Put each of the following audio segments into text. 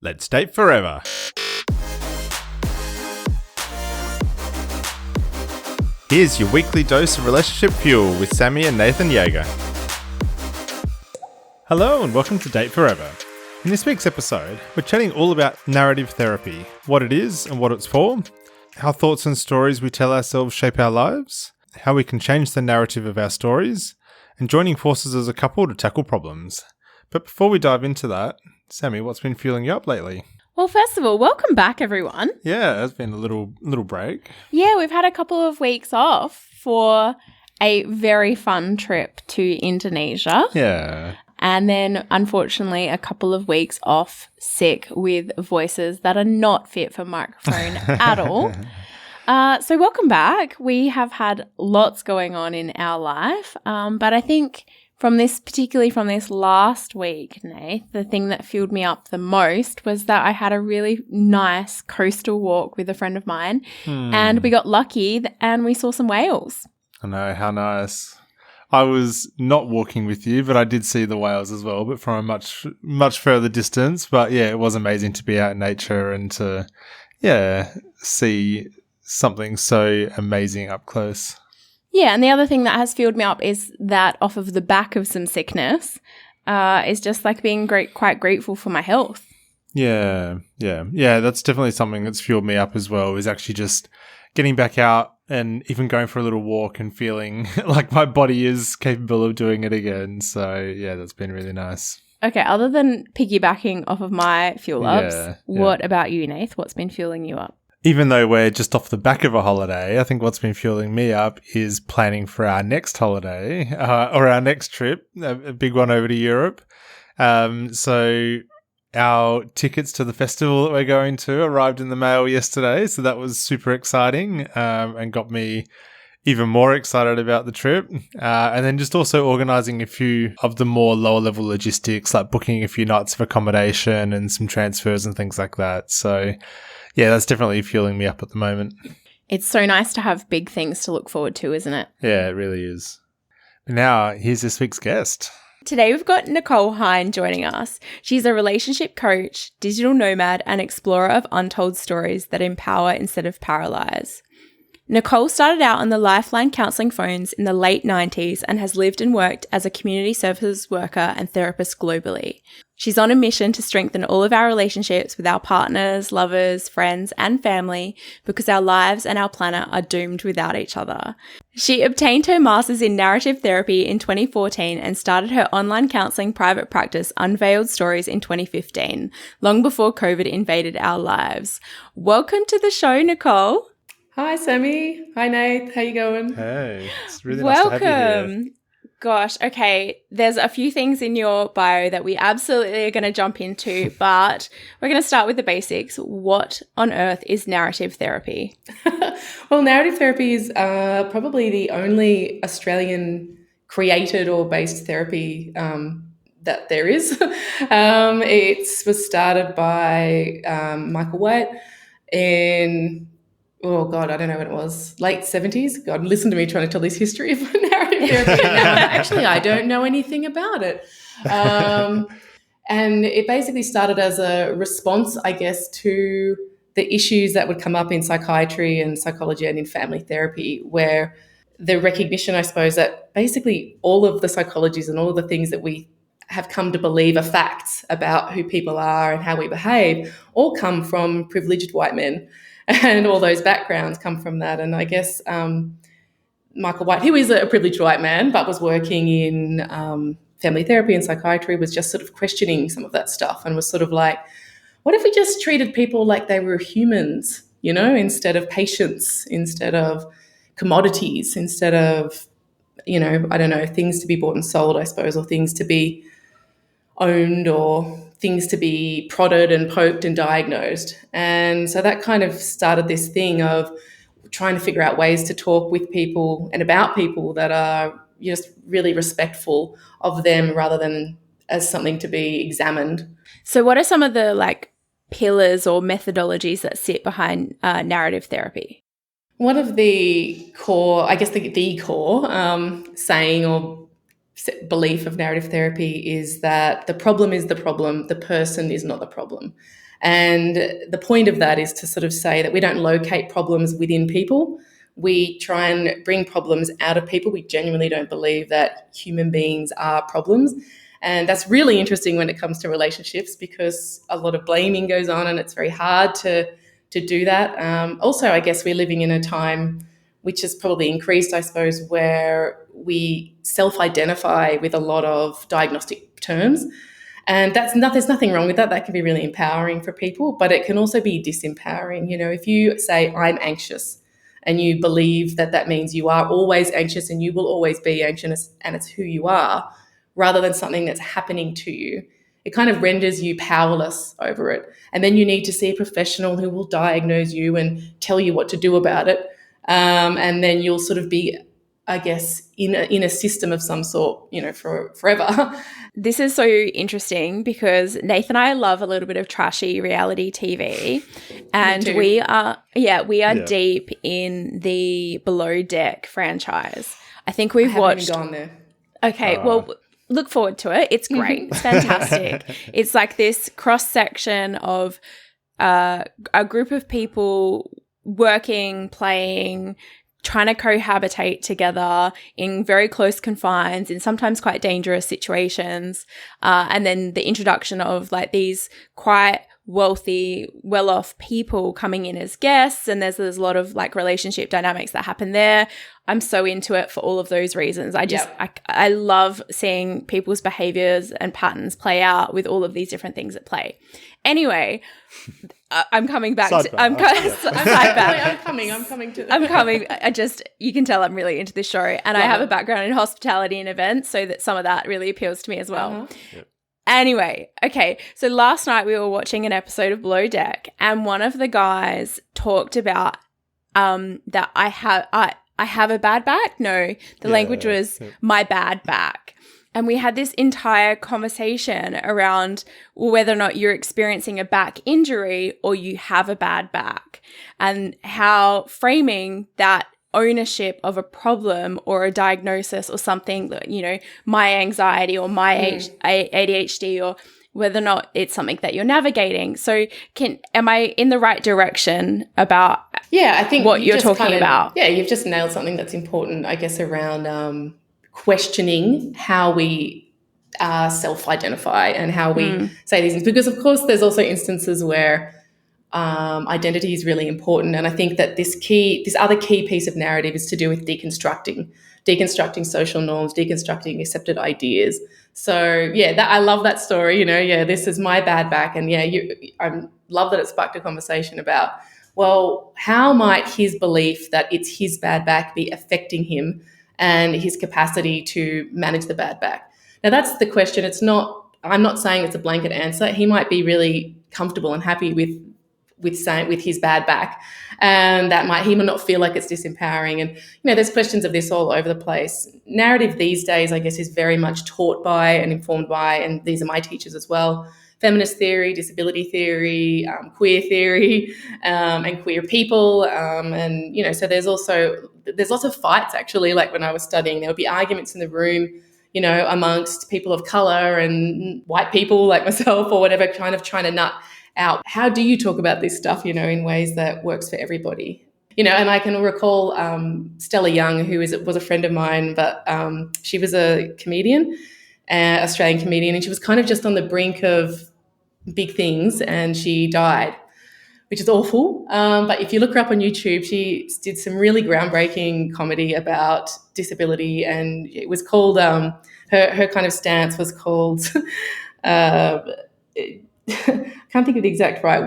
Let's date forever. Here's your weekly dose of relationship fuel with Sammy and Nathan Yeager. Hello and welcome to Date Forever. In this week's episode, we're chatting all about narrative therapy, what it is and what it's for, how thoughts and stories we tell ourselves shape our lives, how we can change the narrative of our stories, and joining forces as a couple to tackle problems. But before we dive into that, Sammy, what's been fueling you up lately? Well, first of all, welcome back, everyone. Yeah, it's been a little break. Yeah, we've had a couple of weeks off for a very fun trip to Indonesia. Yeah. And then, unfortunately, a couple of weeks off sick with voices that are not fit for microphone at all. So welcome back. We have had lots going on in our life, but I think particularly from this last week, Nath, the thing that fueled me up the most was that I had a really nice coastal walk with a friend of mine and we got lucky and we saw some whales. I know, how nice. I was not walking with you, but I did see the whales as well, but from a much further distance. But yeah, it was amazing to be out in nature and to, see something so amazing up close. Yeah, and the other thing that has fueled me up is that off of the back of some sickness is just like being quite grateful for my health. Yeah, that's definitely something that's fueled me up as well, is actually just getting back out and even going for a little walk and feeling like my body is capable of doing it again. So yeah, that's been really nice. Okay, other than piggybacking off of my fuel ups, what about you, Nath? What's been fueling you up? Even though we're just off the back of a holiday, I think what's been fueling me up is planning for our next holiday or our next trip, a big one over to Europe. So our tickets to the festival that we're going to arrived in the mail yesterday. So that was super exciting and got me even more excited about the trip. And then just also organising a few of the more lower level logistics, like booking a few nights of accommodation and some transfers and things like that. So yeah, that's definitely fueling me up at the moment. It's so nice to have big things to look forward to, isn't it? Yeah, it really is. Now, here's this week's guest. Today we've got Nicole Hind joining us. She's a relationship coach, digital nomad, and explorer of untold stories that empower instead of paralyze. Nicole started out on the Lifeline counselling phones in the late 90s and has lived and worked as a community services worker and therapist globally. She's on a mission to strengthen all of our relationships with our partners, lovers, friends, and family because our lives and our planet are doomed without each other. She obtained her master's in narrative therapy in 2014 and started her online counselling private practice, Unveiled Stories, in 2015, long before COVID invaded our lives. Welcome to the show, Nicole. Hi, Sammy. Hi, Nate. How you going? Hey, it's really nice to have you here. Gosh, okay, there's a few things in your bio that we absolutely are going to jump into, but we're going to start with the basics. What on earth is narrative therapy? Well, narrative therapy is probably the only Australian created or based therapy that there is. It was started by Michael White in... oh, God, I don't know when it was, late 70s. God, listen to me trying to tell this history of narrative therapy. Actually, I don't know anything about it. And it basically started as a response, I guess, to the issues that would come up in psychiatry and psychology and in family therapy, where the recognition, I suppose, that basically all of the psychologies and all of the things that we have come to believe are facts about who people are and how we behave all come from privileged white men. And all those backgrounds come from that. And I guess Michael White, who is a privileged white man but was working in family therapy and psychiatry, was just sort of questioning some of that stuff and was sort of like, what if we just treated people like they were humans, instead of patients, instead of commodities, instead of, I don't know, things to be bought and sold, I suppose, or things to be owned or things to be prodded and poked and diagnosed. And so that kind of started this thing of trying to figure out ways to talk with people and about people that are just really respectful of them rather than as something to be examined. So what are some of the pillars or methodologies that sit behind narrative therapy? One of the core, I guess the core saying or belief of narrative therapy is that the problem is the problem, the person is not the problem. And the point of that is to sort of say that we don't locate problems within people. We try and bring problems out of people. We genuinely don't believe that human beings are problems. And that's really interesting when it comes to relationships, because a lot of blaming goes on and it's very hard to do that. Also, I guess we're living in a time which has probably increased, I suppose, where we self-identify with a lot of diagnostic terms. And there's nothing wrong with that. That can be really empowering for people, but it can also be disempowering. You know, if you say, I'm anxious, and you believe that that means you are always anxious and you will always be anxious and it's who you are, rather than something that's happening to you, it kind of renders you powerless over it. And then you need to see a professional who will diagnose you and tell you what to do about it. And then you'll sort of be, I guess, in a system of some sort, you know, for forever. This is so interesting because Nathan and I love a little bit of trashy reality TV, and we are deep in the Below Deck franchise. I think we've watched. Even gone there. Okay, well, look forward to it. It's great. It's fantastic. It's like this cross section of a group of people working, playing, trying to cohabitate together in very close confines, in sometimes quite dangerous situations. And then the introduction of like these quite wealthy, well-off people coming in as guests. And there's a lot of like relationship dynamics that happen there. I'm so into it for all of those reasons. I love seeing people's behaviors and patterns play out with all of these different things at play. Anyway, I'm coming back. I'm coming to. I'm coming. You can tell I'm really into this show, and I have a background in hospitality and events, so that some of that really appeals to me as well. Yep. Anyway, okay. So last night we were watching an episode of Below Deck, and one of the guys talked about that I have a bad back. No, the language was my bad back. And we had this entire conversation around whether or not you're experiencing a back injury or you have a bad back, and how framing that ownership of a problem or a diagnosis or something, you know, my anxiety or my ADHD, or whether or not it's something that you're navigating. So am I in the right direction about I think what you're talking about? Yeah, you've just nailed something that's important, I guess, around questioning how we self-identify and how we say these things. Because, of course, there's also instances where identity is really important. And I think that this other key piece of narrative is to do with deconstructing social norms, deconstructing accepted ideas. So, I love that story. You know, this is my bad back. And, I love that it sparked a conversation about, well, how might his belief that it's his bad back be affecting him and his capacity to manage the bad back? Now, that's the question. I'm not saying it's a blanket answer. He might be really comfortable and happy with his bad back, and he might not feel like it's disempowering. And, you know, there's questions of this all over the place. Narrative these days, I guess, is very much taught by and informed by, and these are my teachers as well, feminist theory, disability theory, queer theory, and queer people. And, you know, so there's lots of fights, actually. Like when I was studying, there would be arguments in the room, you know, amongst people of color and white people like myself or whatever, kind of trying to nut out, how do you talk about this stuff, you know, in ways that works for everybody? You know, and I can recall Stella Young, who was a friend of mine, but she was a comedian, Australian comedian, and she was kind of just on the brink of big things, and she died, which is awful. But if you look her up on YouTube, she did some really groundbreaking comedy about disability, and it was called, her kind of stance was called, I can't think of the exact right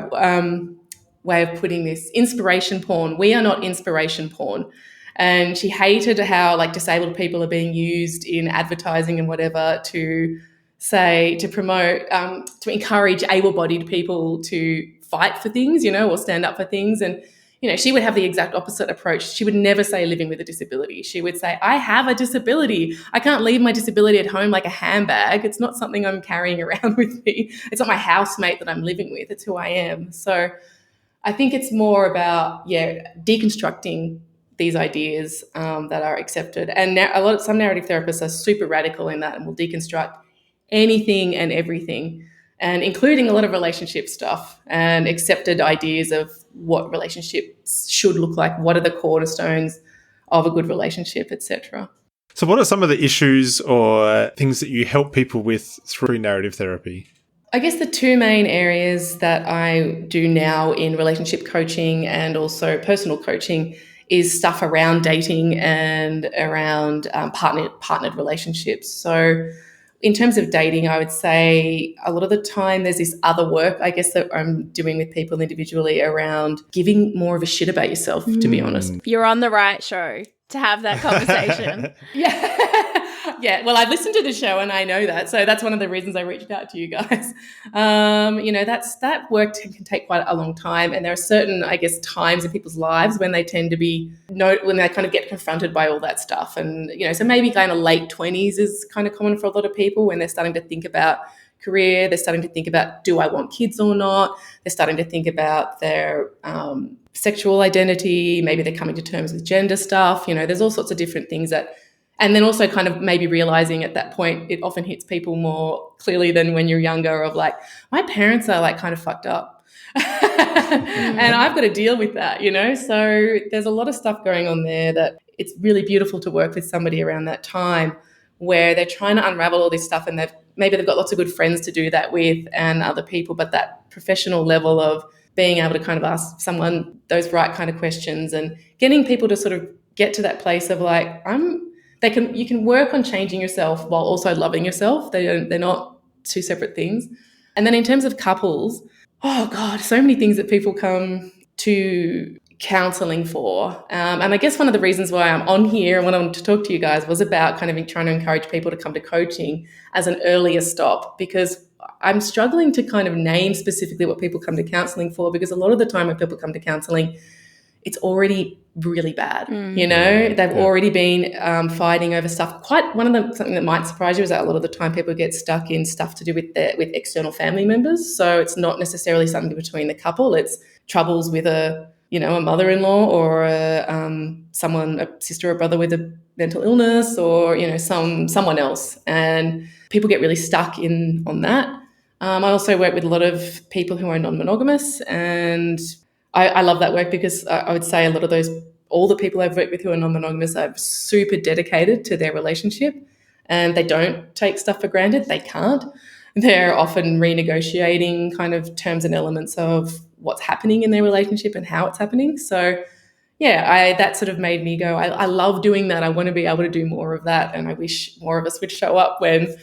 way of putting this, inspiration porn. We are not inspiration porn. And she hated how like disabled people are being used in advertising and whatever to promote, to encourage able-bodied people to fight for things, you know, or stand up for things. And, you know, she would have the exact opposite approach. She would never say living with a disability. She would say, I have a disability. I can't leave my disability at home like a handbag. It's not something I'm carrying around with me. It's not my housemate that I'm living with. It's who I am. So I think it's more about, deconstructing these ideas that are accepted. And some narrative therapists are super radical in that and will deconstruct anything and everything. and including a lot of relationship stuff and accepted ideas of what relationships should look like, what are the cornerstones of a good relationship, etc. So what are some of the issues or things that you help people with through narrative therapy? I guess the two main areas that I do now in relationship coaching and also personal coaching is stuff around dating and around partnered relationships. So in terms of dating, I would say a lot of the time there's this other work, I guess, that I'm doing with people individually around giving more of a shit about yourself, to be honest. You're on the right show to have that conversation. Yeah. Yeah. Well, I've listened to the show and I know that. So that's one of the reasons I reached out to you guys. That work can take quite a long time. And there are certain, I guess, times in people's lives when they tend to when they kind of get confronted by all that stuff. And, so maybe kind of late 20s is kind of common for a lot of people when they're starting to think about career. They're starting to think about, do I want kids or not? They're starting to think about their sexual identity. Maybe they're coming to terms with gender stuff. There's all sorts of different things and then also kind of maybe realizing at that point, it often hits people more clearly than when you're younger of like, my parents are like kind of fucked up and I've got to deal with that, So there's a lot of stuff going on there that it's really beautiful to work with somebody around that time where they're trying to unravel all this stuff and maybe they've got lots of good friends to do that with and other people, but that professional level of being able to kind of ask someone those right kind of questions and getting people to sort of get to that place of like, you can work on changing yourself while also loving yourself. They're not two separate things. And then in terms of couples, oh God, so many things that people come to counselling for. And I guess one of the reasons why I'm on here and wanted to talk to you guys was about kind of trying to encourage people to come to coaching as an earlier stop, because I'm struggling to kind of name specifically what people come to counselling for, because a lot of the time when people come to counselling, it's already really bad. They've already been fighting over stuff. Something that might surprise you is that a lot of the time people get stuck in stuff to do with external family members. So it's not necessarily something between the couple. It's troubles with a mother-in-law or a sister or brother with a mental illness or, someone else. And people get really stuck on that. I also work with a lot of people who are non-monogamous, and I love that work because I would say all the people I've worked with who are non-monogamous are super dedicated to their relationship and they don't take stuff for granted. They can't. They're often renegotiating kind of terms and elements of what's happening in their relationship and how it's happening. So yeah, that sort of made me go, I love doing that. I want to be able to do more of that. And I wish more of us would show up when,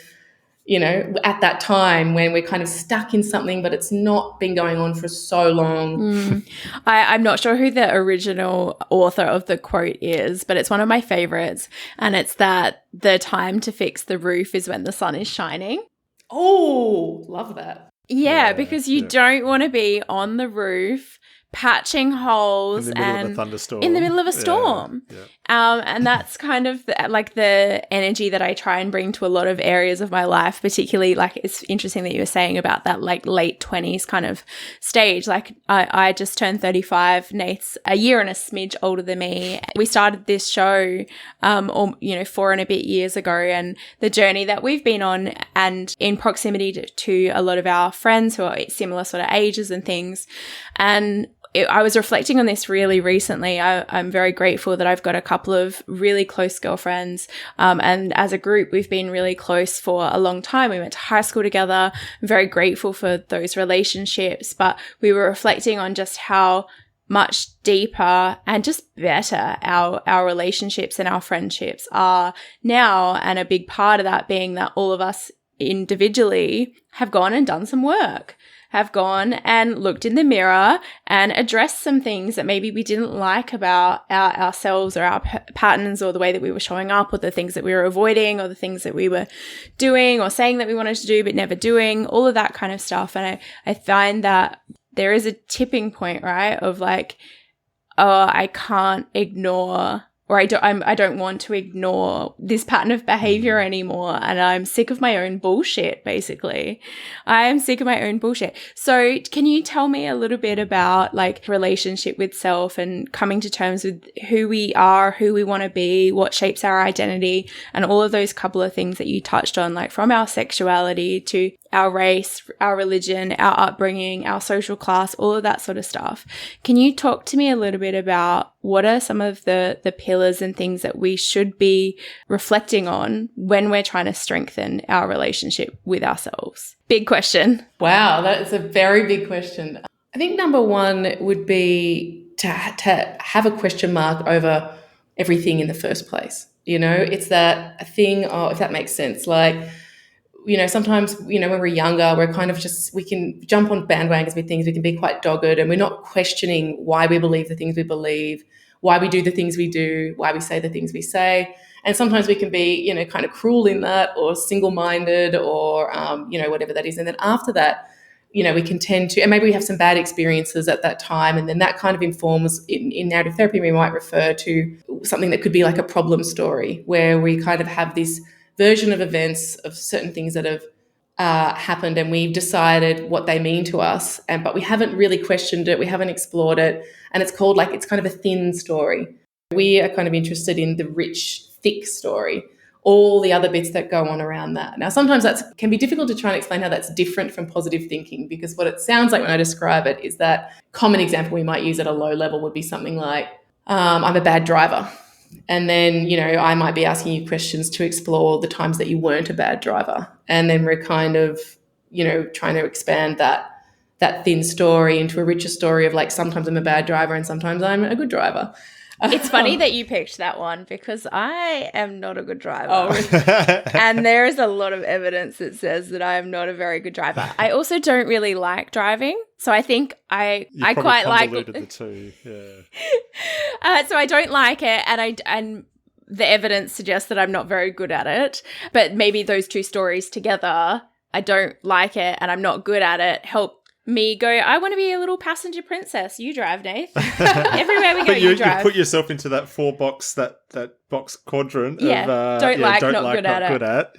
at that time when we're kind of stuck in something, but it's not been going on for so long. I'm not sure who the original author of the quote is, but it's one of my favorites. And it's that the time to fix the roof is when the sun is shining. Oh, love that. Yeah, because you don't want to be on the roof patching holes in the middle of a thunderstorm. In the middle of a storm. Yeah. And that's kind of the energy that I try and bring to a lot of areas of my life, particularly like it's interesting that you were saying about that like late 20s kind of stage. Like I just turned 35. Nate's a year and a smidge older than me. We started this show 4 and a bit years ago, and the journey that we've been on and in proximity to a lot of our friends who are similar sort of ages and things. And I was reflecting on this really recently. I'm very grateful that I've got a couple of really close girlfriends. And as a group, we've been really close for a long time. We went to high school together. I'm very grateful for those relationships. But we were reflecting on just how much deeper and just better our relationships and our friendships are now. And a big part of that being that all of us individually have gone and done some work, have gone and looked in the mirror and addressed some things that maybe we didn't like about ourselves or our patterns or the way that we were showing up or the things that we were avoiding or the things that we were doing or saying that we wanted to do but never doing, all of that kind of stuff. And I find that there is a tipping point, right, of like, oh, I can't ignore or I don't want to ignore this pattern of behavior anymore. And I'm sick of my own bullshit, basically. I am sick of my own bullshit. So can you tell me a little bit about like relationship with self and coming to terms with who we are, who we want to be, what shapes our identity, and all of those couple of things that you touched on, like from our sexuality to our race, our religion, our upbringing, our social class, all of that sort of stuff. Can you talk to me a little bit about what are some of the pillars and things that we should be reflecting on when we're trying to strengthen our relationship with ourselves? Big question. Wow, that is a very big question. I think number one would be to have a question mark over everything in the first place. It's that a thing, if that makes sense. Like, sometimes, when we're younger, we're kind of we can jump on bandwagons with things. We can be quite dogged, and we're not questioning why we believe the things we believe, why we do the things we do, why we say the things we say. And sometimes we can be, kind of cruel in that, or single-minded, or, whatever that is. And then after that, we can tend to, and maybe we have some bad experiences at that time, and then that kind of informs, in narrative therapy, we might refer to something that could be like a problem story, where we kind of have this version of events of certain things that have happened, and we've decided what they mean to us, but we haven't really questioned it, we haven't explored it, and it's kind of a thin story. We are kind of interested in the rich, thick story, all the other bits that go on around that. Now, sometimes that can be difficult to try and explain how that's different from positive thinking, because what it sounds like when I describe it is that common example we might use at a low level would be something like, I'm a bad driver. And then, I might be asking you questions to explore the times that you weren't a bad driver. And then we're kind of, trying to expand that thin story into a richer story of like, sometimes I'm a bad driver and sometimes I'm a good driver. It's funny that you picked that one, because I am not a good driver. Oh. And there is a lot of evidence that says that I am not a very good driver. I also don't really like driving. So I think I quite like the two. Yeah. So I don't like it, and the evidence suggests that I'm not very good at it. But maybe those two stories together, I don't like it and I'm not good at it, help me go, I want to be a little passenger princess. You drive, Nath. Everywhere we go, you drive. You put yourself into that that box quadrant of not good at.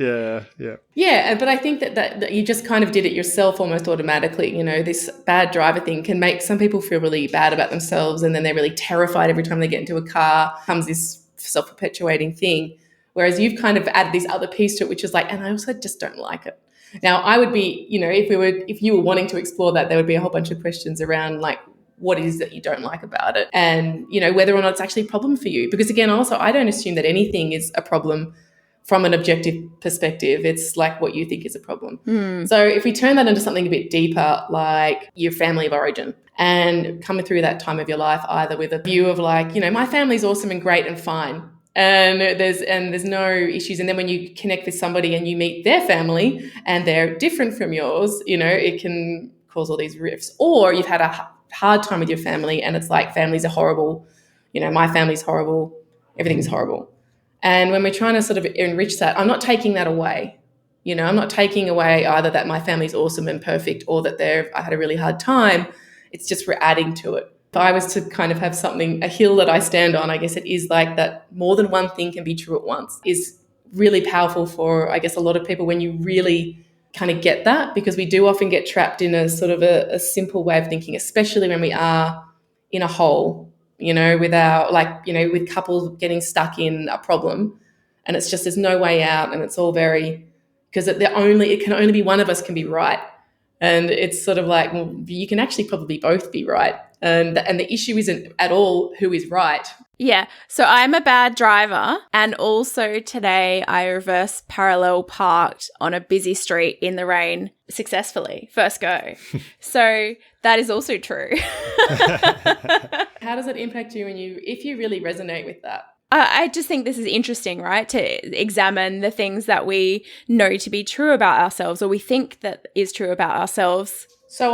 Yeah, but I think that you just kind of did it yourself almost automatically. This bad driver thing can make some people feel really bad about themselves, and then they're really terrified every time they get into a car. Comes this self-perpetuating thing, whereas you've kind of added this other piece to it, which is like, and I also just don't like it. Now, I would be, if you were wanting to explore that, there would be a whole bunch of questions around like, what it is that you don't like about it, and, whether or not it's actually a problem for you. Because again, also, I don't assume that anything is a problem from an objective perspective. It's like what you think is a problem. So if we turn that into something a bit deeper, like your family of origin, and coming through that time of your life, either with a view of like, my family's awesome and great and fine, and there's no issues. And then when you connect with somebody and you meet their family and they're different from yours, it can cause all these rifts. Or you've had a hard time with your family and it's like, families are horrible, my family's horrible, everything's horrible. And when we're trying to sort of enrich that, I'm not taking that away. I'm not taking away either that my family's awesome and perfect, or that I had a really hard time. It's just we're adding to it. If I was to kind of have a hill that I stand on, I guess it is like that more than one thing can be true at once is really powerful for, I guess, a lot of people when you really kind of get that, because we do often get trapped in a sort of a simple way of thinking, especially when we are in a hole, with couples getting stuck in a problem, and it's just there's no way out, and it's all because it can only be one of us can be right. And it's sort of like, well, you can actually probably both be right. And the issue isn't at all who is right. Yeah. So I'm a bad driver. And also today I reverse parallel parked on a busy street in the rain successfully. First go. So that is also true. How does it impact you if you really resonate with that? I just think this is interesting, right? To examine the things that we know to be true about ourselves, or we think that is true about ourselves. So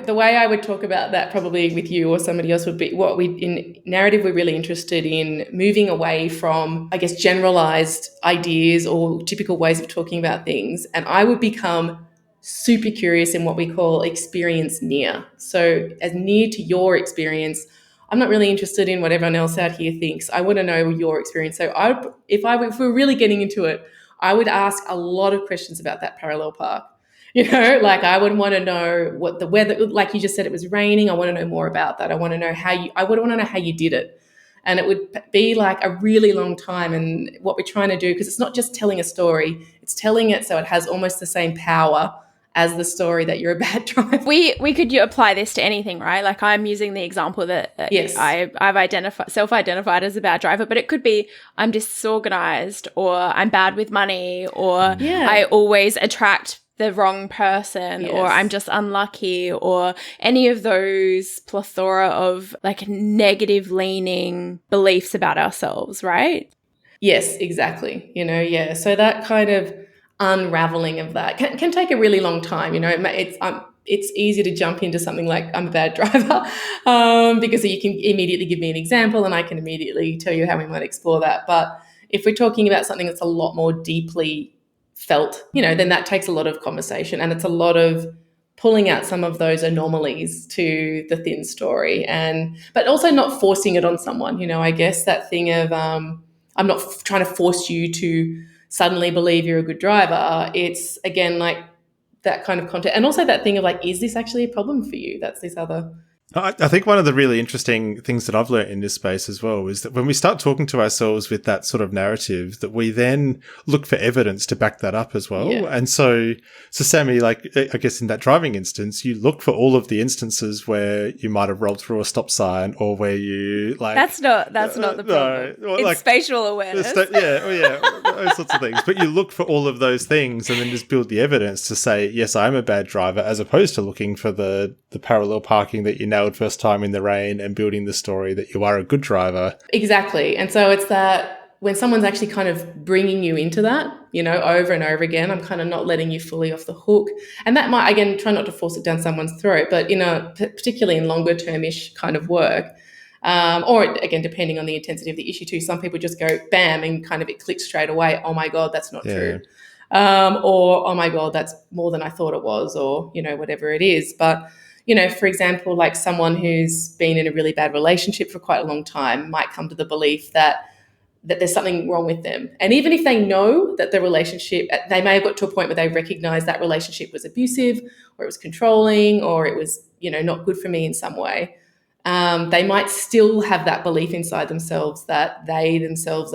the way I would talk about that probably with you or somebody else would be in narrative, we're really interested in moving away from, I guess, generalized ideas or typical ways of talking about things. And I would become super curious in what we call experience near. So as near to your experience, I'm not really interested in what everyone else out here thinks. I want to know your experience. So if we're really getting into it, I would ask a lot of questions about that parallel park. Like I would want to know what the weather, like you just said, it was raining. I want to know more about that. I want to know how you did it. And it would be like a really long time. And what we're trying to do, because it's not just telling a story, it's telling it so it has almost the same power as the story that you're a bad driver. We could apply this to anything, right? Like I'm using the example that Yes. I've self-identified as a bad driver, but it could be I'm disorganized, or I'm bad with money, or I always attract the wrong person, or I'm just unlucky, or any of those plethora of like negative leaning beliefs about ourselves, right? Yes, exactly. So that kind of unraveling of that can take a really long time. It's easy to jump into something like I'm a bad driver because you can immediately give me an example and I can immediately tell you how we might explore that. But if we're talking about something that's a lot more deeply felt, then that takes a lot of conversation, and it's a lot of pulling out some of those anomalies to the thin story, but also not forcing it on someone. I guess that thing of I'm not trying to force you to suddenly believe you're a good driver. It's again like that kind of content, and also that thing of like, is this actually a problem for you? That's this other. I think one of the really interesting things that I've learned in this space as well is that when we start talking to ourselves with that sort of narrative, that we then look for evidence to back that up as well. Yeah. And so Sammy, like, I guess in that driving instance, you look for all of the instances where you might have rolled through a stop sign, or where you like... That's not the problem. No, it's like, spatial awareness. Those sorts of things. But you look for all of those things and then just build the evidence to say, yes, I'm a bad driver, as opposed to looking for the parallel parking that you nailed first time in the rain and building the story that you are a good driver. Exactly. And so it's that when someone's actually kind of bringing you into that, over and over again, I'm kind of not letting you fully off the hook. And that might, again, try not to force it down someone's throat, but, particularly in longer term-ish kind of work, or again, depending on the intensity of the issue too, some people just go bam and kind of it clicks straight away. Oh my God, that's not true. Or, oh my God, that's more than I thought it was, or, whatever it is. But, for example, like someone who's been in a really bad relationship for quite a long time might come to the belief that there's something wrong with them. And even if they know that the relationship, they may have got to a point where they recognize that relationship was abusive, or it was controlling, or it was, not good for me in some way. They might still have that belief inside themselves that they themselves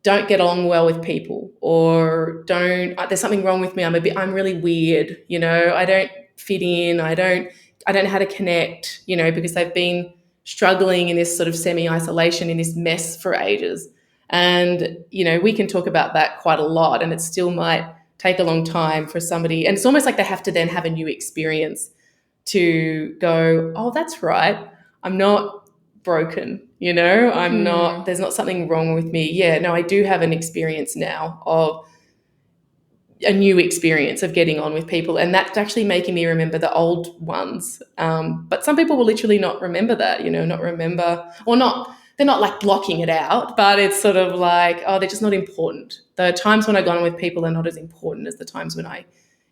don't get along well with people, or there's something wrong with me. I'm really weird. I don't fit in. I don't know how to connect, because they've been struggling in this sort of semi-isolation, in this mess for ages. And, we can talk about that quite a lot, and it still might take a long time for somebody. And it's almost like they have to then have a new experience to go, oh, that's right. I'm not broken, I'm not, there's not something wrong with me. Yeah, no, I do have an experience now of a new experience of getting on with people, and that's actually making me remember the old ones. But some people will literally not remember that, not remember, or not, they're not like blocking it out, but it's sort of like, oh, they're just not important. The times when I got on with people are not as important as the times when I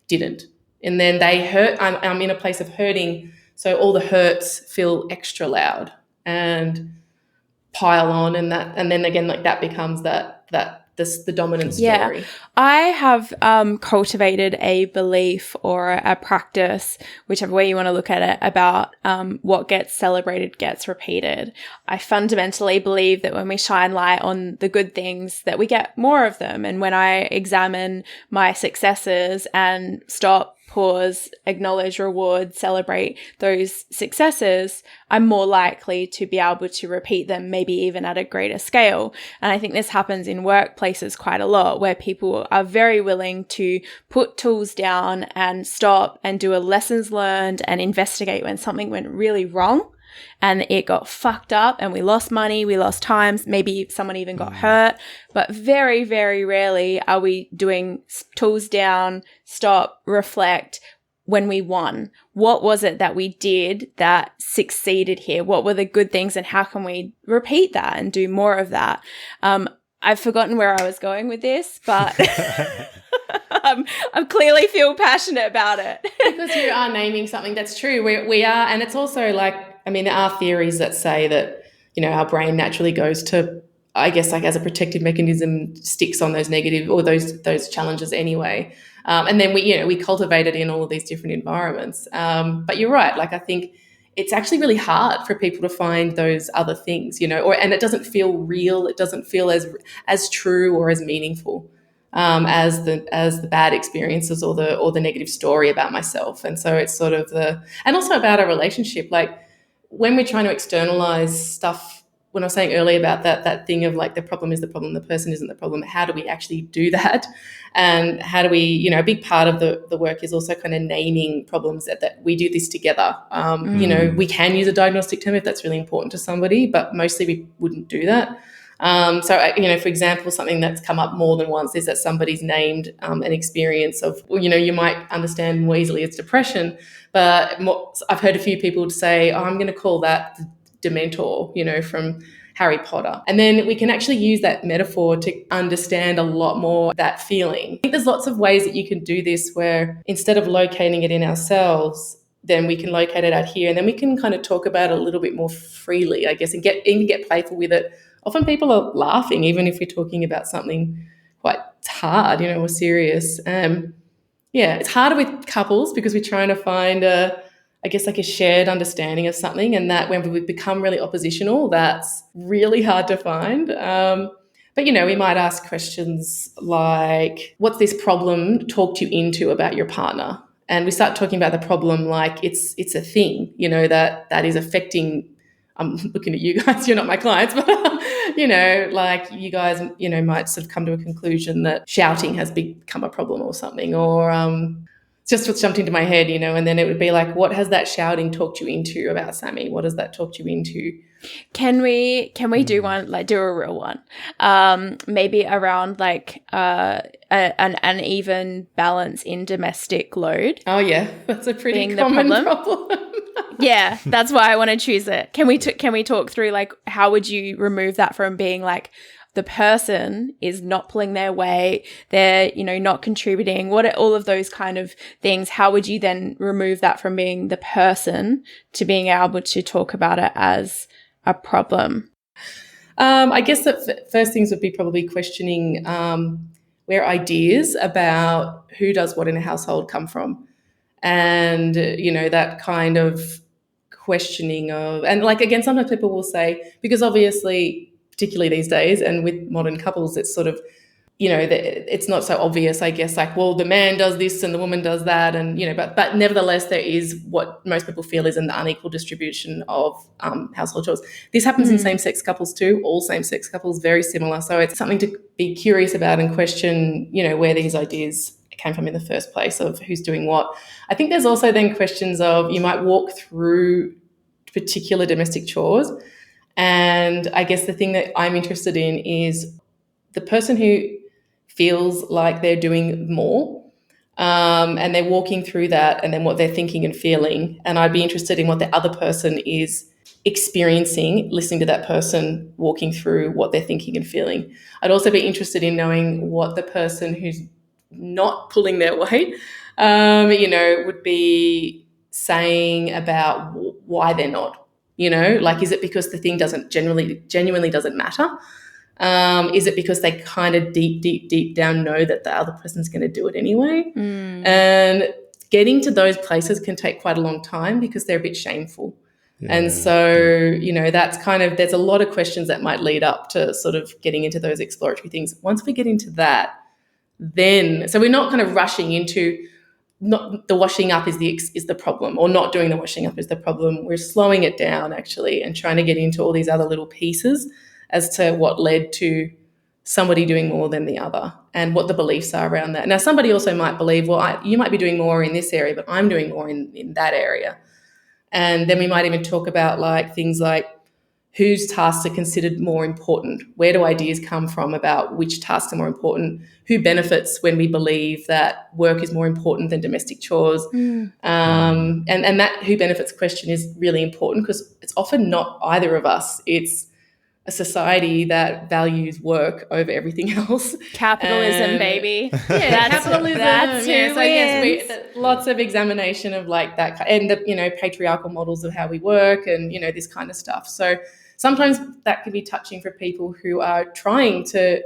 didn't. And then they hurt, I'm in a place of hurting, so all the hurts feel extra loud and pile on, and then again, like that becomes the dominant story. Yeah. I have cultivated a belief or a practice, whichever way you want to look at it, about what gets celebrated gets repeated. I fundamentally believe that when we shine light on the good things, that we get more of them. And when I examine my successes and stop, pause, acknowledge, reward, celebrate those successes, I'm more likely to be able to repeat them, maybe even at a greater scale. And I think this happens in workplaces quite a lot, where people are very willing to put tools down and stop and do a lessons learned and investigate when something went really wrong and it got fucked up and we lost money, we lost time, maybe someone even got hurt. But very, very rarely are we doing tools down, stop, reflect when we won. What was it that we did that succeeded here? What were the good things, and how can we repeat that and do more of that? I've forgotten where I was going with this, but I clearly feel passionate about it. Because you are naming something that's true. We are, and it's also like, there are theories that say that, our brain naturally goes to, I guess, like as a protective mechanism, sticks on those negative or those challenges anyway. And then we cultivate it in all of these different environments. But you're right. Like, I think it's actually really hard for people to find those other things, and it doesn't feel real. It doesn't feel as true or as meaningful. as the bad experiences or the negative story about myself. And so it's sort of and also about a relationship. Like when we're trying to externalize stuff, when I was saying earlier about that thing of like the problem is the problem, the person isn't the problem, how do we actually do that? And how do we, a big part of the work is also kind of naming problems that we do this together. We can use a diagnostic term if that's really important to somebody, but mostly we wouldn't do that. For example, something that's come up more than once is that somebody's named an experience of, you might understand more easily as depression, but I've heard a few people say, I'm going to call that Dementor, from Harry Potter. And then we can actually use that metaphor to understand a lot more that feeling. I think there's lots of ways that you can do this where instead of locating it in ourselves, then we can locate it out here, and then we can kind of talk about it a little bit more freely, I guess, and get playful with it. Often people are laughing, even if we're talking about something quite hard, or serious. It's harder with couples because we're trying to find a shared understanding of something, and that when we become really oppositional, that's really hard to find. But we might ask questions like, what's this problem talked you into about your partner? And we start talking about the problem like it's a thing, that is affecting. I'm looking at you guys, you're not my clients, but, like you guys, might sort of come to a conclusion that shouting has become a problem or something, or just what jumped into my head, and then it would be like, what has that shouting talked you into about Sammy? What has that talked you into? Can we do one, like do a real one? Maybe around like an uneven balance in domestic load. Oh yeah, that's a pretty common problem. Yeah, that's why I want to choose it. Can we talk through like how would you remove that from being like the person is not pulling their weight, they're, not contributing, all of those kind of things. How would you then remove that from being the person to being able to talk about it as a problem? I guess the first things would be probably questioning where ideas about who does what in a household come from. And, that kind of questioning of, and like, again, sometimes people will say, because obviously, particularly these days and with modern couples, it's sort of, it's not so obvious, I guess, like, well, the man does this and the woman does that. And, but nevertheless, there is what most people feel is an unequal distribution of household chores. This happens in same-sex couples too, all same-sex couples, very similar. So it's something to be curious about and question, where these ideas came from in the first place of who's doing what. I think there's also then questions of, you might walk through particular domestic chores. And I guess the thing that I'm interested in is the person who feels like they're doing more and they're walking through that, and then what they're thinking and feeling. And I'd be interested in what the other person is experiencing, listening to that person walking through what they're thinking and feeling. I'd also be interested in knowing what the person who's not pulling their weight, would be saying about why they're not, like, is it because the thing genuinely doesn't matter? Is it because they kind of deep down know that the other person's going to do it anyway? And getting to those places can take quite a long time because they're a bit shameful. Yeah. And so, that's kind of, there's a lot of questions that might lead up to sort of getting into those exploratory things. Once we get into that, then, so we're not kind of rushing into not the washing up is the problem, or not doing the washing up is the problem. We're slowing it down actually and trying to get into all these other little pieces as to what led to somebody doing more than the other and what the beliefs are around that. Now, somebody also might believe, well, you might be doing more in this area, but I'm doing more in that area. And then we might even talk about like things like whose tasks are considered more important? Where do ideas come from about which tasks are more important? Who benefits when we believe that work is more important than domestic chores? And that who benefits question is really important because it's often not either of us. It's a society that values work over everything else. Capitalism, baby. Yeah, capitalism. That's who wins. So yes, lots of examination of like that, and the patriarchal models of how we work, and this kind of stuff. So sometimes that can be touching for people who are trying to,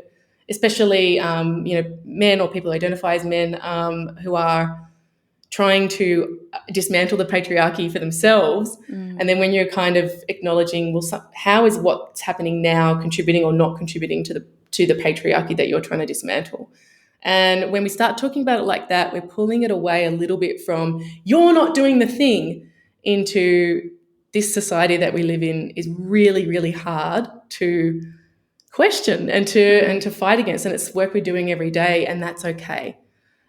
especially men or people who identify as men who are trying to dismantle the patriarchy for themselves. And then when you're kind of acknowledging, well, how is what's happening now contributing or not contributing to the patriarchy that you're trying to dismantle? And when we start talking about it like that, we're pulling it away a little bit from you're not doing the thing into this society that we live in is really, really hard to question and to fight against. And it's work we're doing every day, and that's okay.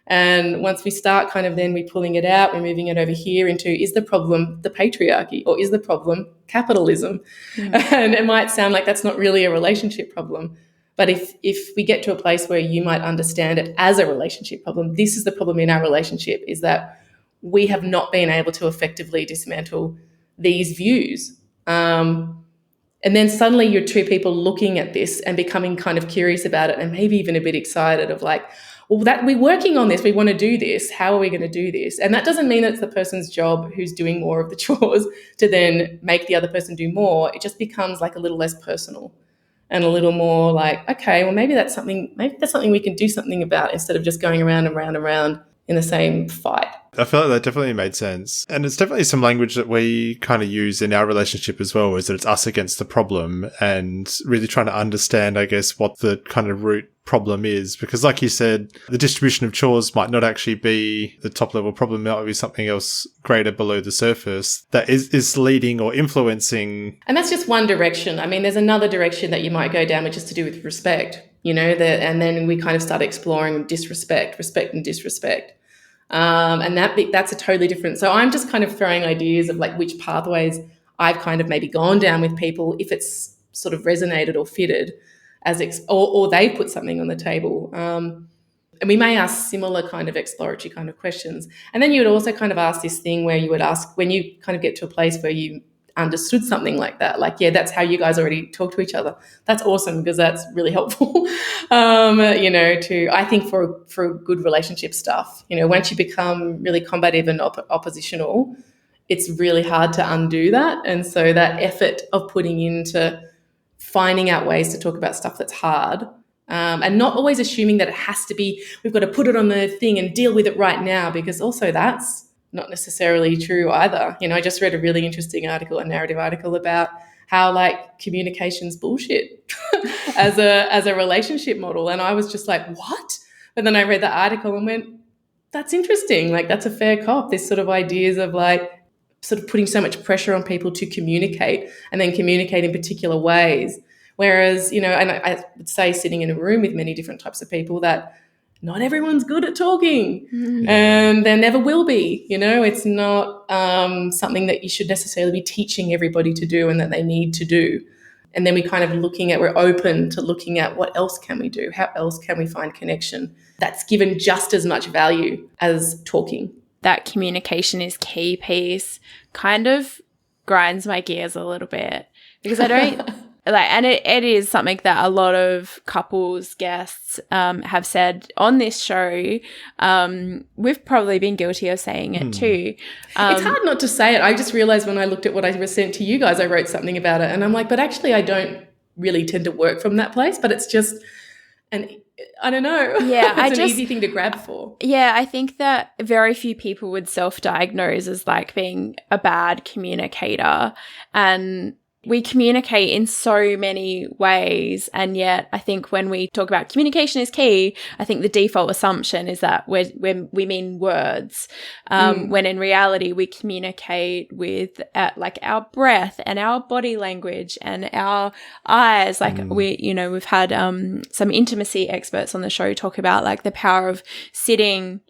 And once we start kind of then we're pulling it out, we're moving it over here into, is the problem the patriarchy or is the problem capitalism? And it might sound like that's not really a relationship problem. But if we get to a place where you might understand it as a relationship problem, this is the problem in our relationship, is that we have not been able to effectively dismantle these views. And then suddenly you're two people looking at this and becoming kind of curious about it and maybe even a bit excited of like, well, that we're working on this, we want to do this, how are we going to do this? And that doesn't mean that it's the person's job who's doing more of the chores to then make the other person do more. It just becomes like a little less personal and a little more like, okay, well, maybe that's something we can do something about instead of just going around and round and round in the same fight. I feel like that definitely made sense. And it's definitely some language that we kind of use in our relationship as well, is that it's us against the problem and really trying to understand, I guess, what the kind of root problem is. Because like you said, the distribution of chores might not actually be the top level problem. It might be something else greater below the surface that is leading or influencing. And that's just one direction. I mean, there's another direction that you might go down, which is to do with respect, and then we kind of start respect and disrespect. And that's a totally different. So I'm just kind of throwing ideas of like which pathways I've kind of maybe gone down with people, if it's sort of resonated or fitted or they put something on the table. And we may ask similar kind of exploratory kind of questions. And then you would also kind of ask this thing where you would ask when you kind of get to a place where you understood something like that, like, yeah, that's how you guys already talk to each other. That's awesome, because that's really helpful, I think for good relationship stuff. Once you become really combative and oppositional, it's really hard to undo that. And so that effort of putting into finding out ways to talk about stuff that's hard, and not always assuming that it has to be, we've got to put it on the thing and deal with it right now, because also that's not necessarily true either. I just read a really interesting article, a narrative article about how like communication's bullshit as a relationship model. And I was just like, what? But then I read the article and went, that's interesting. Like that's a fair cop. This sort of ideas of like sort of putting so much pressure on people to communicate and then communicate in particular ways. Whereas, and I would say sitting in a room with many different types of people that not everyone's good at talking, and there never will be. It's not something that you should necessarily be teaching everybody to do and that they need to do. And then we're open to looking at what else can we do? How else can we find connection that's given just as much value as talking? That communication is key piece kind of grinds my gears a little bit, because I don't and it is something that a lot of couples guests have said on this show. We've probably been guilty of saying it too. It's hard not to say it. I just realized when I looked at what I sent to you guys, I wrote something about it and I'm like, but actually I don't really tend to work from that place, but it's just I don't know. Yeah, it's an easy thing to grab for. Yeah, I think that very few people would self-diagnose as like being a bad communicator, and we communicate in so many ways, and yet I think when we talk about communication is key, I think the default assumption is that we mean words, when in reality we communicate with like our breath and our body language and our eyes. Like we've had some intimacy experts on the show talk about like the power of sitting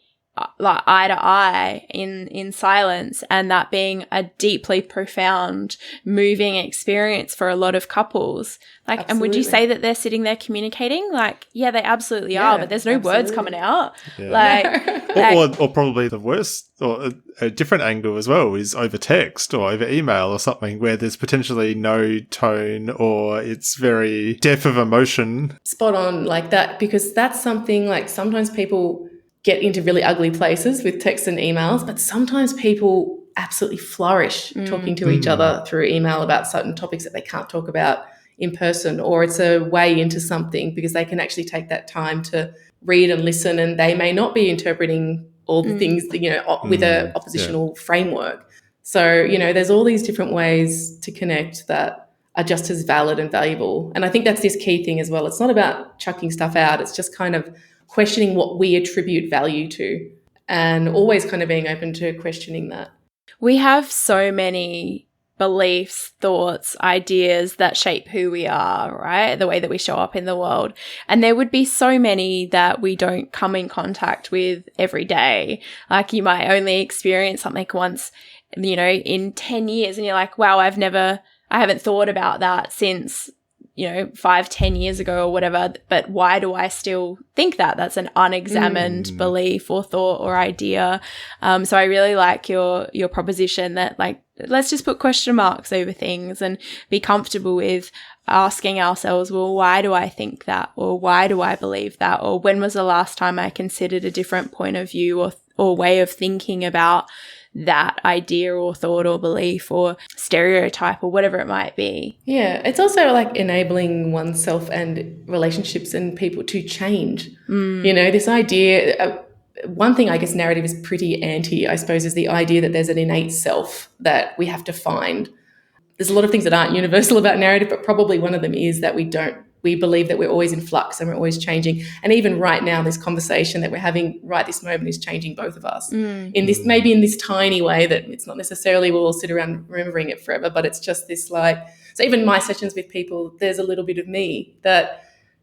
like eye to eye in silence, and that being a deeply profound, moving experience for a lot of couples. Like, absolutely. And would you say that they're sitting there communicating? Like, yeah, they absolutely are, but there's no words coming out. Yeah. Like, or probably the worst, or a different angle as well, is over text or over email or something where there's potentially no tone or it's very depth of emotion. Spot on, like that, because that's something like sometimes people get into really ugly places with texts and emails, but sometimes people absolutely flourish talking to each other through email about certain topics that they can't talk about in person, or it's a way into something because they can actually take that time to read and listen, and they may not be interpreting all the things, with a oppositional framework. So, there's all these different ways to connect that are just as valid and valuable. And I think that's this key thing as well. It's not about chucking stuff out. It's just kind of questioning what we attribute value to, and always kind of being open to questioning that. We have so many beliefs, thoughts, ideas that shape who we are, right? The way that we show up in the world. And there would be so many that we don't come in contact with every day. Like you might only experience something once, in 10 years, and you're like, wow, I haven't thought about that since 5-10 years ago or whatever, but why do I still think that? That's an unexamined belief or thought or idea. So I really like your proposition that, like, let's just put question marks over things and be comfortable with asking ourselves, well, why do I think that? Or why do I believe that? Or when was the last time I considered a different point of view or way of thinking about that idea or thought or belief or stereotype or whatever it might be. Yeah, it's also like enabling oneself and relationships and people to change. This idea, one thing I guess narrative is pretty anti, I suppose, is the idea that there's an innate self that we have to find. There's a lot of things that aren't universal about narrative, but probably one of them is that we believe that we're always in flux and we're always changing. And even right now, this conversation that we're having right this moment is changing both of us in this tiny way that it's not necessarily we'll all sit around remembering it forever, but it's just this so even my sessions with people, there's a little bit of me that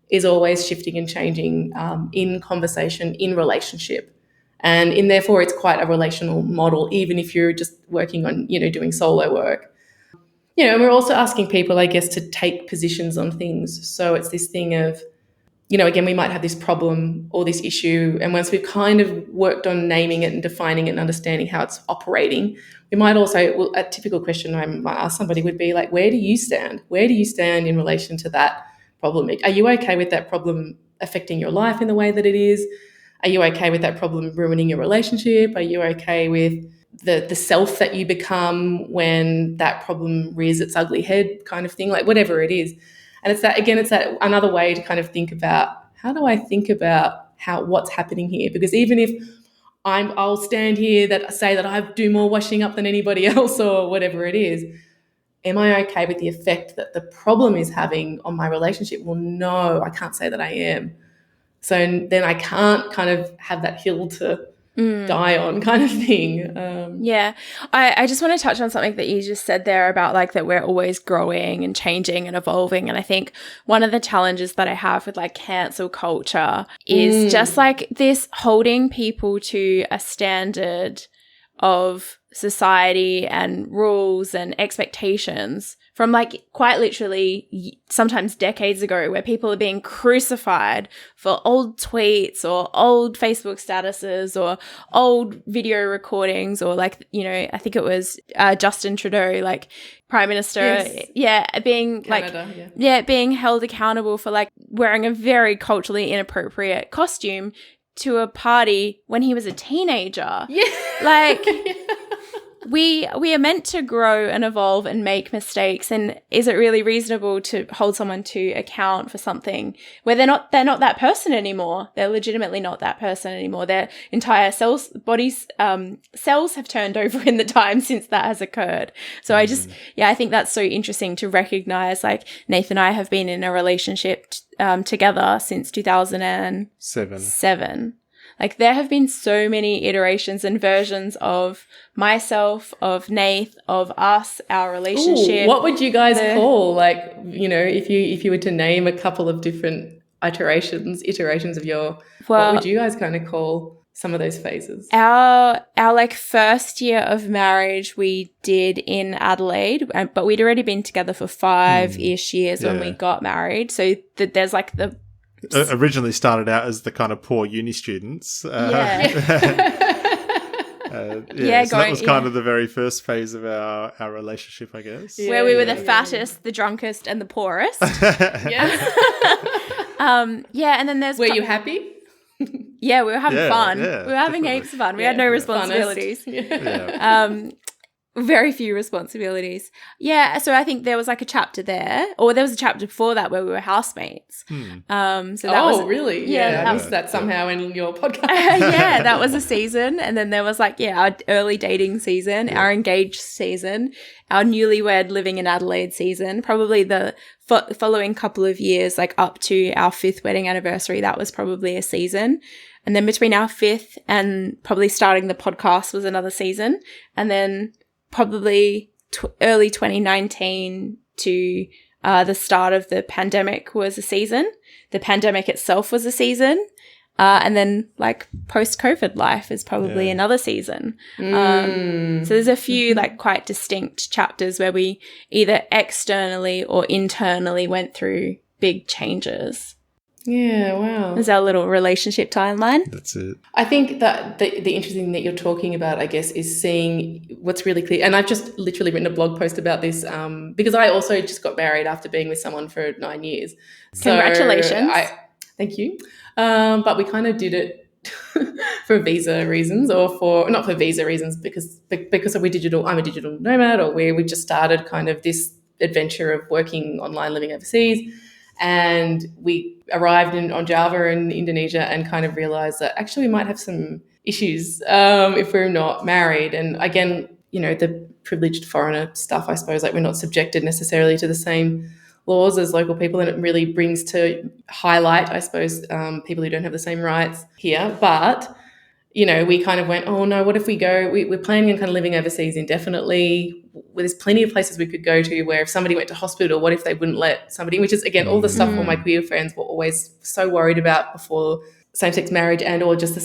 is always shifting and changing in conversation, in relationship. And therefore it's quite a relational model, even if you're just working on, doing solo work. And we're also asking people, I guess, to take positions on things. So it's this thing of, again, we might have this problem or this issue, and once we've kind of worked on naming it and defining it and understanding how it's operating, we might also, a typical question I might ask somebody would be like, where do you stand? Where do you stand in relation to that problem? Are you okay with that problem affecting your life in the way that it is? Are you okay with that problem ruining your relationship? Are you okay with the self that you become when that problem rears its ugly head kind of thing, like whatever it is? And it's that another way to kind of think about, how do I think about what's happening here? Because even if I'll stand here that say that I do more washing up than anybody else or whatever it is, am I okay with the effect that the problem is having on my relationship? Well, no, I can't say that I am. So then I can't kind of have that hill to die on kind of thing. Yeah. I just want to touch on something that you just said there about like that we're always growing and changing and evolving. And I think one of the challenges that I have with like cancel culture is just like this holding people to a standard of society and rules and expectations from like quite literally sometimes decades ago, where people are being crucified for old tweets or old Facebook statuses or old video recordings, or like, I think it was Justin Trudeau, like Prime Minister, being Canada, like, being held accountable for like wearing a very culturally inappropriate costume to a party when he was a teenager. Yeah. Like we are meant to grow and evolve and make mistakes. And is it really reasonable to hold someone to account for something where they're not that person anymore? They're legitimately not that person anymore. Their entire cells have turned over in the time since that has occurred. So I think that's so interesting to recognize. Like Nathan and I have been in a relationship together since 2007. Like there have been so many iterations and versions of myself, of Nath, of us, our relationship. Ooh, what would you guys call, like, if you were to name a couple of different iterations of what would you guys kind of call some of those phases? Our like first year of marriage we did in Adelaide, but we'd already been together for 5-ish years when we got married. So there's like the originally started out as the kind of poor uni students. So that was kind of the very first phase of our relationship, I guess. Where we were the fattest, the drunkest, and the poorest. And then there's... Were you happy? Yeah, we were having fun. Yeah, we were having heaps of fun. We had no responsibilities. Very few responsibilities. Yeah, so I think there was like a chapter there, or there was a chapter before that where we were housemates. So that was really? yeah, I missed that somehow in your podcast. yeah, that was a season. And then there was like, our early dating season, our engaged season, our newlywed living in Adelaide season, probably the following couple of years, like up to our 5th wedding anniversary, that was probably a season. And then between our 5th and probably starting the podcast was another season. And then probably early 2019 to the start of the pandemic was a season. The pandemic itself was a season. And then like post-COVID life is probably another season. So there's a few like quite distinct chapters where we either externally or internally went through big changes. Yeah, wow. Is our little relationship timeline. That's it. I think that the interesting thing that you're talking about, I guess, is seeing what's really clear. And I've just literally written a blog post about this because I also just got married after being with someone for 9 years. Congratulations. Thank you. But we kind of did it for visa reasons, or not for visa reasons, because I'm a digital nomad, or where we just started kind of this adventure of working online, living overseas. And we arrived on Java in Indonesia and kind of realized that actually we might have some issues if we're not married. And again, the privileged foreigner stuff, I suppose, like we're not subjected necessarily to the same laws as local people, and it really brings to highlight, I suppose, people who don't have the same rights here. But we kind of went, oh no, what if we go, we're planning on kind of living overseas indefinitely. There's plenty of places we could go to where if somebody went to hospital, what if they wouldn't let somebody, which is, again, all the stuff all my queer friends were always so worried about before same-sex marriage and or just the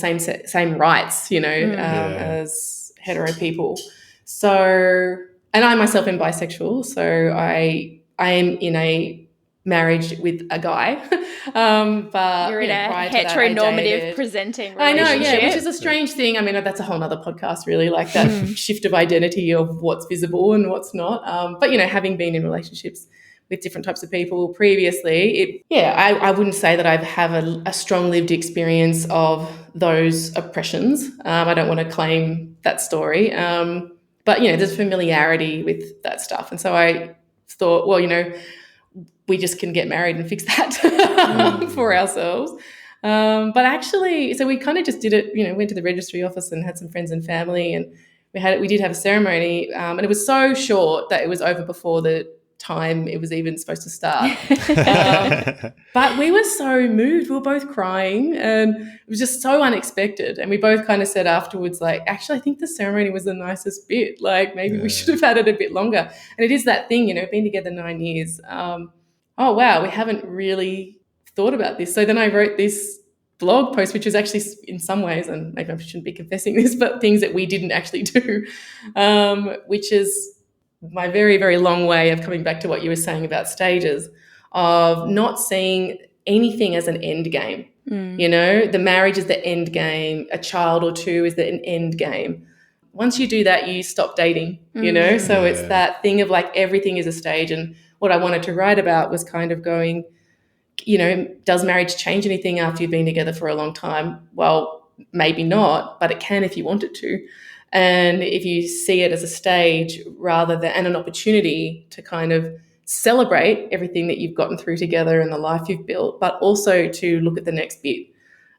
same rights, as hetero people. So, and I myself am bisexual, so I am in a marriage with a guy, but you're in a heteronormative presenting relationship. I know, which is a strange thing. I mean, that's a whole other podcast, really, like that shift of identity of what's visible and what's not. But having been in relationships with different types of people previously, I wouldn't say that I have a strong lived experience of those oppressions. I don't want to claim that story, but there's familiarity with that stuff, and so I thought, well, we just can get married and fix that for ourselves. But actually, so we kind of just did it, went to the registry office and had some friends and family, and we did have a ceremony, and it was so short that it was over before the time it was even supposed to start. But we were so moved. We were both crying, and it was just so unexpected. And we both kind of said afterwards, like, actually, I think the ceremony was the nicest bit. Like, maybe we should have had it a bit longer. And it is that thing, been together 9 years. Oh, wow, we haven't really thought about this. So then I wrote this blog post, which was actually in some ways, and maybe I shouldn't be confessing this, but things that we didn't actually do, which is my very, very long way of coming back to what you were saying about stages, of not seeing anything as an end game. The marriage is the end game. A child or two is an end game. Once you do that, you stop dating, So it's that thing of like everything is a stage. And what I wanted to write about was kind of going, does marriage change anything after you've been together for a long time? Well, maybe not, but it can if you want it to. And if you see it as a stage and an opportunity to kind of celebrate everything that you've gotten through together and the life you've built, but also to look at the next bit.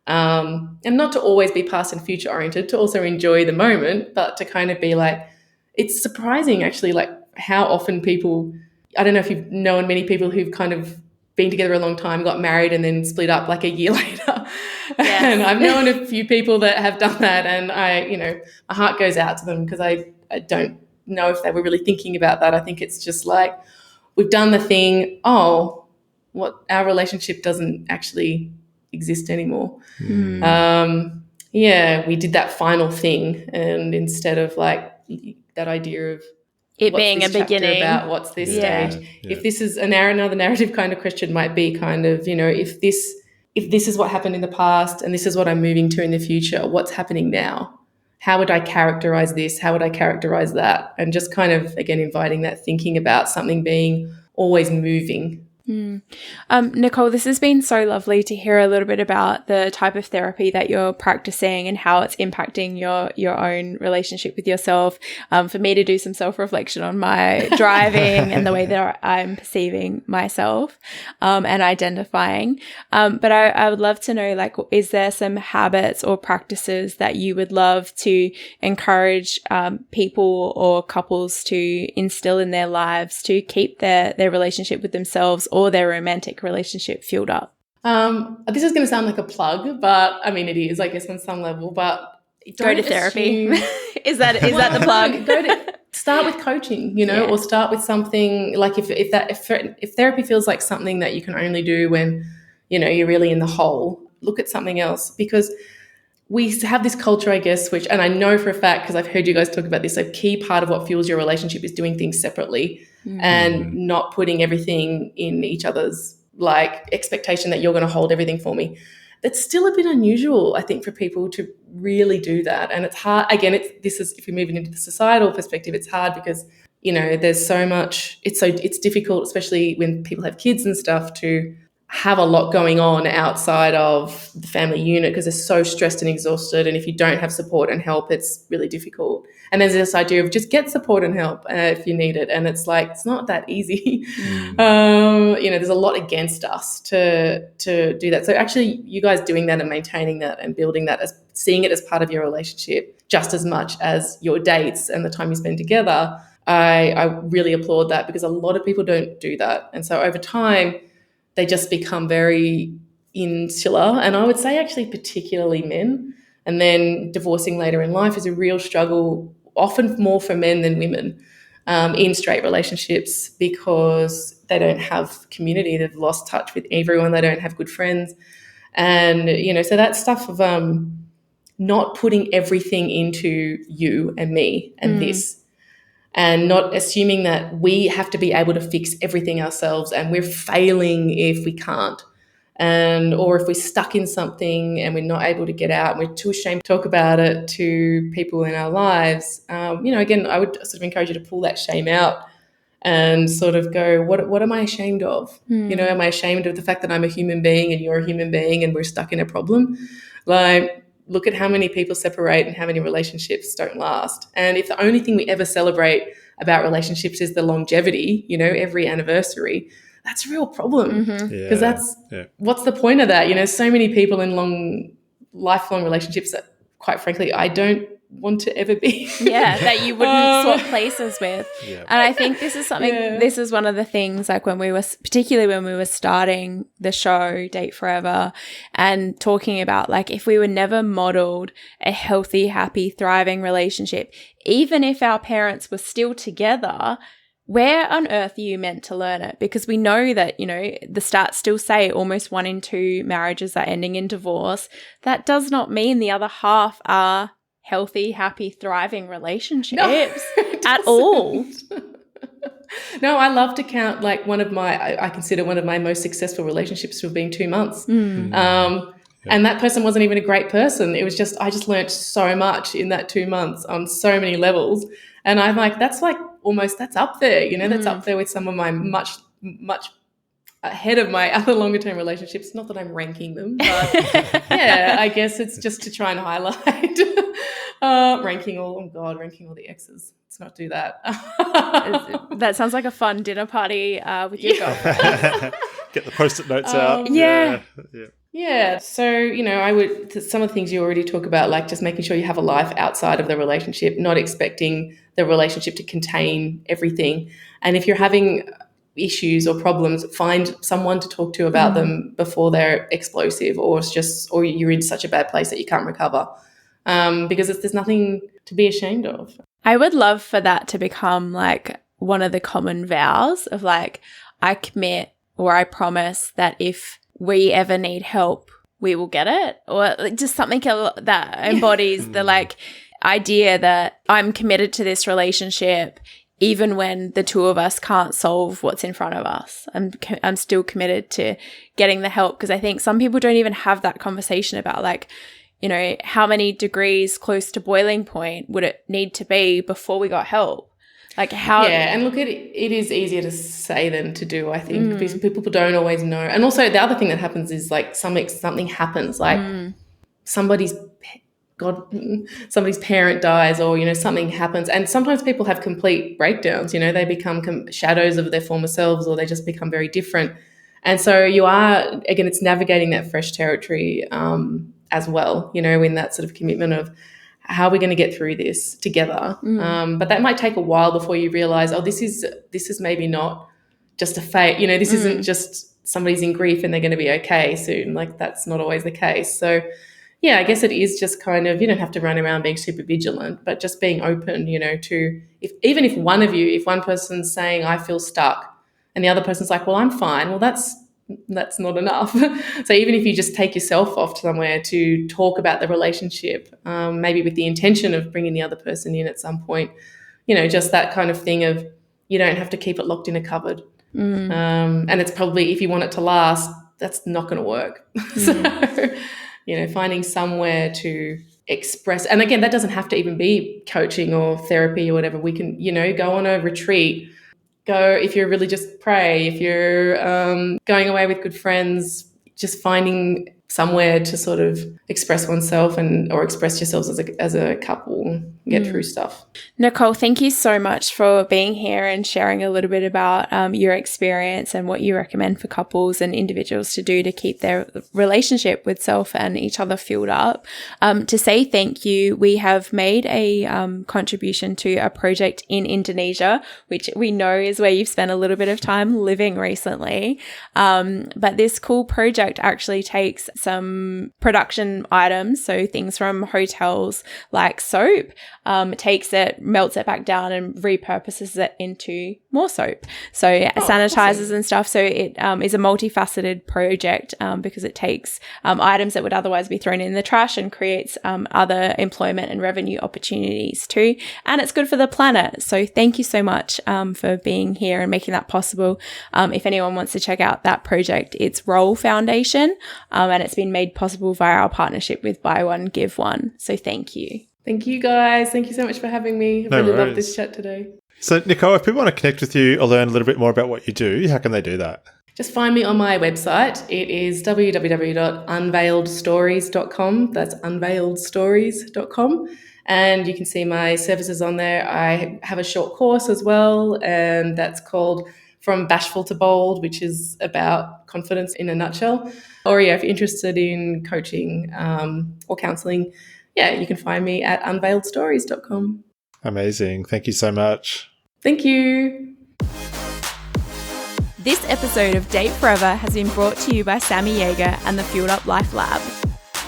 And not to always be past and future oriented, to also enjoy the moment, but to kind of be like, it's surprising actually, like how often people, I don't know if you've known many people who've kind of been together a long time, got married and then split up like a year later. Yes. And I've known a few people that have done that, and my heart goes out to them, because I don't know if they were really thinking about that. I think it's just like, we've done the thing, our relationship doesn't actually exist anymore. We did that final thing, and instead of like that idea of it being a beginning about what's this stage. If this is another narrative kind of question might be kind of, if this is what happened in the past and this is what I'm moving to in the future, what's happening now? How would I characterize this? How would I characterize that? And just kind of, again, inviting that thinking about something being always moving. Nicole, this has been so lovely to hear a little bit about the type of therapy that you're practicing and how it's impacting your own relationship with yourself. For me to do some self-reflection on my driving and the way that I'm perceiving myself and identifying. But I would love to know, like, is there some habits or practices that you would love to encourage people or couples to instill in their lives to keep their relationship with themselves or their romantic relationship fueled up? This is going to sound like a plug, but I mean, it is, I guess, on some level, but go to therapy. Is that the plug? Start with coaching, or start with something like if therapy feels like something that you can only do when, you're really in the hole, look at something else, because we have this culture, I guess, which, and I know for a fact, because I've heard you guys talk about this, a key part of what fuels your relationship is doing things separately and not putting everything in each other's expectation that you're going to hold everything for me. That's still a bit unusual, I think, for people to really do that. And it's hard. Again, if you're moving into the societal perspective, it's hard because, there's so much, it's difficult, especially when people have kids and stuff, to have a lot going on outside of the family unit because they're so stressed and exhausted. And if you don't have support and help, it's really difficult. And there's this idea of just get support and help if you need it. And it's like, it's not that easy. There's a lot against us to do that. So actually you guys doing that and maintaining that and building that, as seeing it as part of your relationship just as much as your dates and the time you spend together, I really applaud that, because a lot of people don't do that. And so over time, they just become very insular. And I would say actually particularly men. And then divorcing later in life is a real struggle, often more for men than women in straight relationships, because they don't have community. They've lost touch with everyone. They don't have good friends. And, so that stuff of not putting everything into you and me and this, and not assuming that we have to be able to fix everything ourselves and we're failing if we can't. Or if we're stuck in something and we're not able to get out and we're too ashamed to talk about it to people in our lives. Again, I would sort of encourage you to pull that shame out and sort of go, what am I ashamed of? Am I ashamed of the fact that I'm a human being and you're a human being and we're stuck in a problem? Look at how many people separate and how many relationships don't last. And if the only thing we ever celebrate about relationships is the longevity, every anniversary, that's a real problem. Because what's the point of that? So many people in lifelong relationships that, quite frankly, I don't want to ever be. That you wouldn't swap places with. And I think this is something, this is one of the things, like particularly when we were starting the show Date Forever and talking about, like, if we were never modeled a healthy, happy, thriving relationship, even if our parents were still together, where on earth are you meant to learn it? Because we know that, the stats still say almost 1 in 2 marriages are ending in divorce. That does not mean the other half are healthy, happy, thriving relationships at all. No, I love to count I consider one of my most successful relationships to have been 2 months. And that person wasn't even a great person. It was just, I just learned so much in that 2 months on so many levels. And I'm like, that's up there, that's up there with some of my much, much ahead of my other longer term relationships. Not that I'm ranking them, but I guess it's just to try and highlight ranking all the exes. Let's not do that. That sounds like a fun dinner party with your girlfriend. Get the post-it notes out. Yeah. So, I would, some of the things you already talk about, like just making sure you have a life outside of the relationship, not expecting the relationship to contain everything. And if you're having issues or problems, find someone to talk to about them before they're explosive or you're in such a bad place that you can't recover. Because there's nothing to be ashamed of. I would love for that to become like one of the common vows of like, I commit or I promise that if we ever need help, we will get it, or just something that embodies the like idea that I'm committed to this relationship even when the two of us can't solve what's in front of us. I'm still committed to getting the help, because I think some people don't even have that conversation about like, how many degrees close to boiling point would it need to be before we got help? Like how? Yeah, and look, it is easier to say than to do, I think, because people don't always know. And also the other thing that happens is like something happens, like somebody's parent dies, or, you know, something happens. And sometimes people have complete breakdowns, you know, they become shadows of their former selves, or they just become very different. And so you are, again, it's navigating that fresh territory as well, you know, in that sort of commitment of how are we going to get through this together. But that might take a while before you realize, oh, this is maybe not just a fate, you know, this isn't just somebody's in grief and they're going to be okay soon. Like, that's not always the case. So yeah, I guess it is just kind of, you don't have to run around being super vigilant, but just being open, you know, to if one person's saying, I feel stuck, and the other person's like, well, I'm fine. Well, that's not enough. So even if you just take yourself off somewhere to talk about the relationship, maybe with the intention of bringing the other person in at some point, you know, just that kind of thing of, you don't have to keep it locked in a cupboard. And it's probably, if you want it to last, that's not going to work. So, you know, finding somewhere to express, and again, that doesn't have to even be coaching or therapy or whatever. We can, you know, go on a retreat, go, if you're religious, pray, if you're going away with good friends, just finding somewhere to sort of express oneself or express yourselves as a couple, get through stuff. Nicole, thank you so much for being here and sharing a little bit about your experience and what you recommend for couples and individuals to do to keep their relationship with self and each other fueled up. To say thank you, we have made a contribution to a project in Indonesia, which we know is where you've spent a little bit of time living recently. But this cool project actually takes some production items, so things from hotels like soap, takes it, melts it back down and repurposes it into more soap. So sanitizers awesome. And stuff. So it is a multifaceted project because it takes items that would otherwise be thrown in the trash and creates other employment and revenue opportunities too. And it's good for the planet. So thank you so much for being here and making that possible. If anyone wants to check out that project, it's Roll Foundation, and it's been made possible via our partnership with Buy One, Give One. So thank you. Thank you, guys. Thank you so much for having me. I really loved this chat today. So, Nicole, if people want to connect with you or learn a little bit more about what you do, how can they do that? Just find me on my website. It is www.unveiledstories.com. That's unveiledstories.com. And you can see my services on there. I have a short course as well, and that's called From Bashful to Bold, which is about confidence in a nutshell. Or yeah, if you're interested in coaching or counselling, yeah, you can find me at unveiledstories.com. Amazing. Thank you so much. Thank you. This episode of Date Forever has been brought to you by Sammy Yeager and the Fueled Up Life Lab.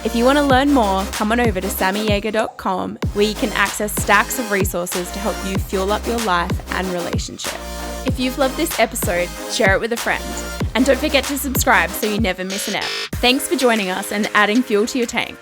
If you want to learn more, come on over to sammyyeager.com, where you can access stacks of resources to help you fuel up your life and relationship. If you've loved this episode, share it with a friend. And don't forget to subscribe so you never miss an ep. Thanks for joining us and adding fuel to your tank.